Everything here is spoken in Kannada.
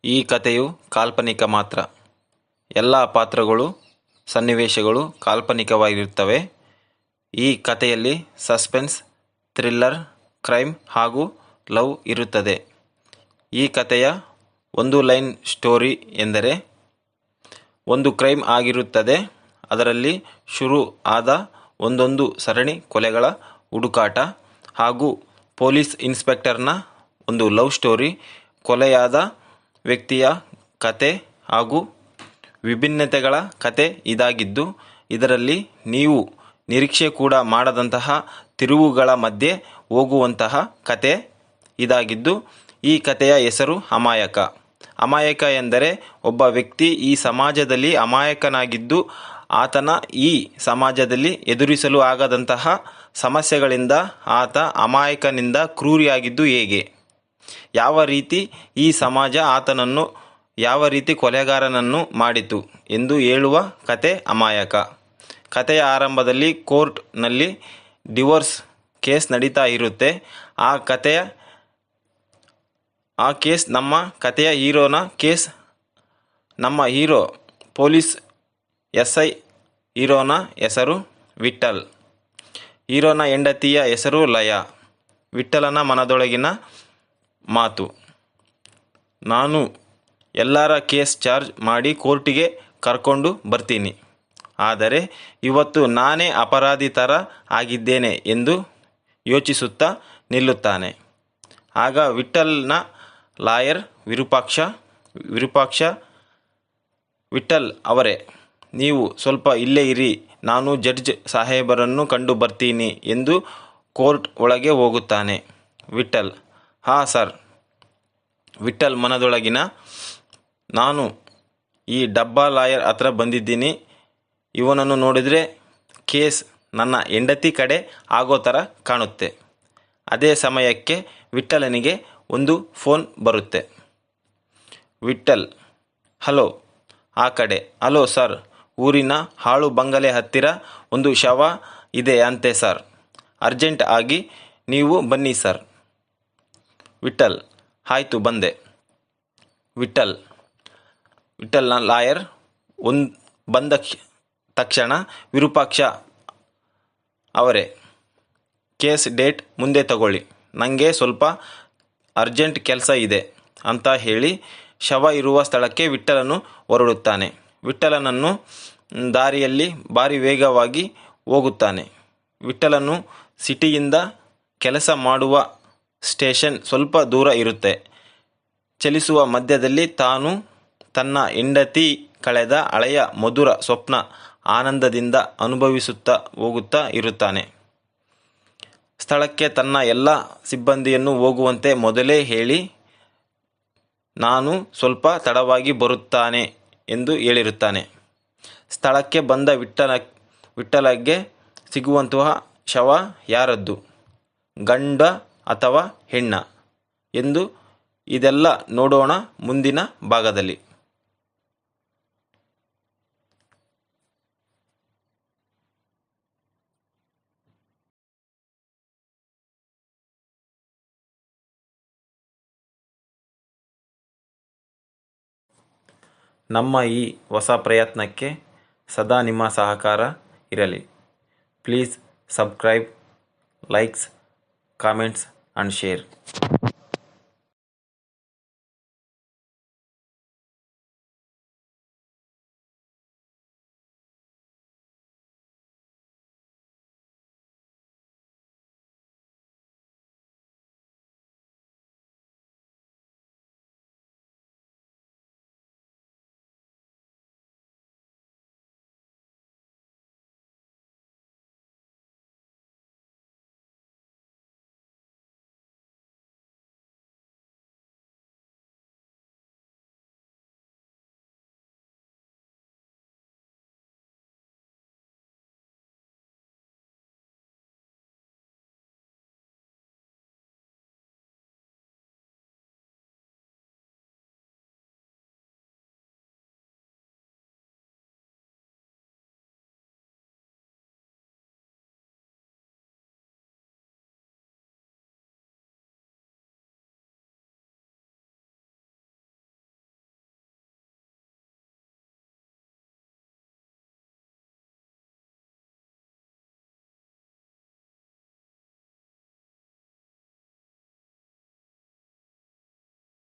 ಈ ಕಥೆಯು ಕಾಲ್ಪನಿಕ ಮಾತ್ರ. ಎಲ್ಲ ಪಾತ್ರಗಳು, ಸನ್ನಿವೇಶಗಳು ಕಾಲ್ಪನಿಕವಾಗಿರುತ್ತವೆ. ಈ ಕಥೆಯಲ್ಲಿ ಸಸ್ಪೆನ್ಸ್, ಥ್ರಿಲ್ಲರ್, ಕ್ರೈಮ್ ಹಾಗೂ ಲವ್ ಇರುತ್ತದೆ. ಈ ಕಥೆಯ ಒಂದು ಲೈನ್ ಸ್ಟೋರಿ ಎಂದರೆ, ಒಂದು ಕ್ರೈಮ್ ಆಗಿರುತ್ತದೆ. ಅದರಲ್ಲಿ ಶುರು ಆದ ಒಂದೊಂದು ಸರಣಿ ಕೊಲೆಗಳ ಹುಡುಕಾಟ ಹಾಗೂ ಪೊಲೀಸ್ ಇನ್ಸ್ಪೆಕ್ಟರ್ನ ಒಂದು ಲವ್ ಸ್ಟೋರಿ, ಕೊಲೆಯಾದ ವ್ಯಕ್ತಿಯ ಕತೆ ಹಾಗೂ ವಿಭಿನ್ನತೆಗಳ ಕತೆ ಇದಾಗಿದ್ದು, ಇದರಲ್ಲಿ ನೀವು ನಿರೀಕ್ಷೆ ಕೂಡ ಮಾಡದಂತಹ ತಿರುವುಗಳ ಮಧ್ಯೆ ಹೋಗುವಂತಹ ಕತೆ ಇದಾಗಿದ್ದು, ಈ ಕಥೆಯ ಹೆಸರು ಅಮಾಯಕ. ಅಮಾಯಕ ಎಂದರೆ ಒಬ್ಬ ವ್ಯಕ್ತಿ ಈ ಸಮಾಜದಲ್ಲಿ ಅಮಾಯಕನಾಗಿದ್ದು, ಆತನ ಈ ಸಮಾಜದಲ್ಲಿ ಎದುರಿಸಲು ಆಗದಂತಹ ಸಮಸ್ಯೆಗಳಿಂದ ಆತ ಅಮಾಯಕನಿಂದ ಕ್ರೂರಿಯಾಗಿದ್ದು ಹೇಗೆ, ಯಾವ ರೀತಿ ಈ ಸಮಾಜ ಆತನನ್ನು ಯಾವ ರೀತಿ ಕೊಲೆಗಾರನನ್ನು ಮಾಡಿತು ಎಂದು ಹೇಳುವ ಕತೆ ಅಮಾಯಕ. ಕಥೆಯ ಆರಂಭದಲ್ಲಿ ಕೋರ್ಟ್ನಲ್ಲಿ ಡಿವೋರ್ಸ್ ಕೇಸ್ ನಡೀತಾ ಇರುತ್ತೆ. ಆ ಕೇಸ್ ನಮ್ಮ ಕಥೆಯ ಹೀರೋನ ಕೇಸ್. ನಮ್ಮ ಹೀರೋ ಪೊಲೀಸ್ SI. ಹೀರೋನ ಹೆಸರು ವಿಠ್ಠಲ್. ಹೀರೋನ ಹೆಂಡತಿಯ ಹೆಸರು ಲಯ. ವಿಠ್ಠಲನ ಮನದೊಳಗಿನ ಮಾತು: ನಾನು ಎಲ್ಲರ ಕೇಸ್ ಚಾರ್ಜ್ ಮಾಡಿ ಕೋರ್ಟಿಗೆ ಕರ್ಕೊಂಡು ಬರ್ತೀನಿ, ಆದರೆ ಇವತ್ತು ನಾನೇ ಅಪರಾಧಿ ಥರ ಆಗಿದ್ದೇನೆ ಎಂದು ಯೋಚಿಸುತ್ತಾ ನಿಲ್ಲುತ್ತಾನೆ. ಆಗ ವಿಠ್ಠಲ್ನ ಲಾಯರ್ ವಿರೂಪಾಕ್ಷ, ವಿಠ್ಠಲ್ ಅವರೇ, ನೀವು ಸ್ವಲ್ಪ ಇಲ್ಲೇ ಇರಿ, ನಾನು ಜಡ್ಜ್ ಸಾಹೇಬರನ್ನು ಕಂಡು ಬರ್ತೀನಿ ಎಂದು ಕೋರ್ಟ್ ಒಳಗೆ ಹೋಗುತ್ತಾನೆ. ವಿಠ್ಠಲ್: ಹಾಂ ಸರ್. ವಿಠ್ಠಲ್ ಮನದೊಳಗಿನ: ನಾನು ಈ ಡಬ್ಬಾ ಲಾಯರ್ ಹತ್ರ ಬಂದಿದ್ದೀನಿ. ಇವನನ್ನು ನೋಡಿದರೆ ಕೇಸ್ ನನ್ನ ಹೆಂಡತಿ ಕಡೆ ಆಗೋ ಥರ ಕಾಣುತ್ತೆ. ಅದೇ ಸಮಯಕ್ಕೆ ವಿಠ್ಠಲನಿಗೆ ಒಂದು ಫೋನ್ ಬರುತ್ತೆ. ವಿಠ್ಠಲ್: ಹಲೋ. ಆ ಕಡೆ: ಹಲೋ ಸರ್, ಊರಿನ ಹಾಳು ಬಂಗಲೆ ಹತ್ತಿರ ಒಂದು ಶವ ಇದೆ ಅಂತೆ ಸರ್, ಅರ್ಜೆಂಟ್ ಆಗಿ ನೀವು ಬನ್ನಿ ಸರ್. ವಿಠ್ಠಲ್: ಆಯಿತು, ಬಂದೆ. ವಿಠ್ಠಲ್ನ ಲಾಯರ್ ಬಂದ ತಕ್ಷಣ ವಿರೂಪಾಕ್ಷ ಅವರೇ, ಕೇಸ್ ಡೇಟ್ ಮುಂದೆ ತಗೊಳ್ಳಿ, ನನಗೆ ಸ್ವಲ್ಪ ಅರ್ಜೆಂಟ್ ಕೆಲಸ ಇದೆ ಅಂತ ಹೇಳಿ ಶವ ಇರುವ ಸ್ಥಳಕ್ಕೆ ವಿಠ್ಠಲನು ಹೊರಡುತ್ತಾನೆ. ವಿಠ್ಠಲನನ್ನು ದಾರಿಯಲ್ಲಿ ಭಾರಿ ವೇಗವಾಗಿ ಹೋಗುತ್ತಾನೆ. ವಿಠ್ಠಲನು ಸಿಟಿಯಿಂದ ಕೆಲಸ ಮಾಡುವ ಸ್ಟೇಷನ್ ಸ್ವಲ್ಪ ದೂರ ಇರುತ್ತೆ. ಚಲಿಸುವ ಮಧ್ಯದಲ್ಲಿ ತಾನು ತನ್ನ ಹೆಂಡತಿ ಕಳೆದ ಹಳೆಯ ಮಧುರ ಸ್ವಪ್ನ ಆನಂದದಿಂದ ಅನುಭವಿಸುತ್ತಾ ಹೋಗುತ್ತಾ ಇರುತ್ತಾನೆ. ಸ್ಥಳಕ್ಕೆ ತನ್ನ ಎಲ್ಲ ಸಿಬ್ಬಂದಿಯನ್ನು ಹೋಗುವಂತೆ ಮೊದಲೇ ಹೇಳಿ, ನಾನು ಸ್ವಲ್ಪ ತಡವಾಗಿ ಬರುತ್ತಾನೆ ಎಂದು ಹೇಳಿರುತ್ತಾನೆ. ಸ್ಥಳಕ್ಕೆ ಬಂದ ವಿಠ್ಠಲಗೆ ಸಿಗುವಂತಹ ಶವ ಯಾರದ್ದು, ಗಂಡ ಅಥವಾ ಹೆಣ್ಣ ಎಂದು ಇದೆಲ್ಲ ನೋಡೋಣ ಮುಂದಿನ ಭಾಗದಲ್ಲಿ. ನಮ್ಮ ಈ ಹೊಸ ಪ್ರಯತ್ನಕ್ಕೆ ಸದಾ ನಿಮ್ಮ ಸಹಕಾರ ಇರಲಿ. Please subscribe, likes, comments and share.